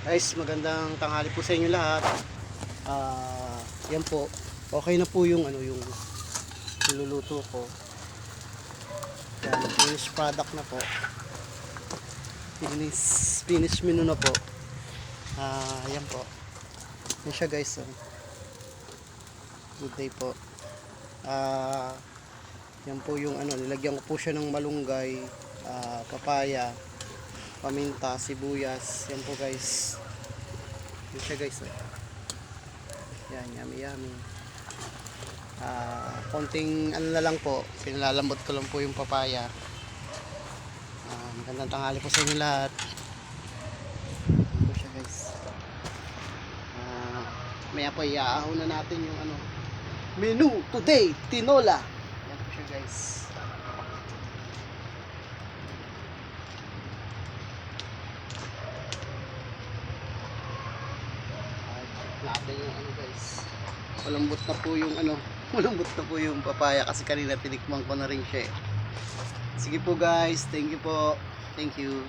Guys, magandang tanghali po sa inyo lahat. Yan po. Okay na po yung yung niluluto ko. Yan, finished product na po. Finished menu na po. Yan po. Yan siya guys. Good day po. Yan po yung nilagyan ko po siya ng malunggay, papaya, paminta, sibuyas. Yan po guys. Yan siya guys. Yan, yummy yummy. Konting na lang po, pinalalambot ko lang po yung papaya. Magandang tanghali po sa inyo lahat. Yan po siya guys. Maya po iaahon na natin yung menu today, tinola. Yan po siya guys. Natin yung guys, malambot na po yung malambot na po yung papaya kasi kanina tinikman ko na rin siya. Sige po guys, thank you po, thank you.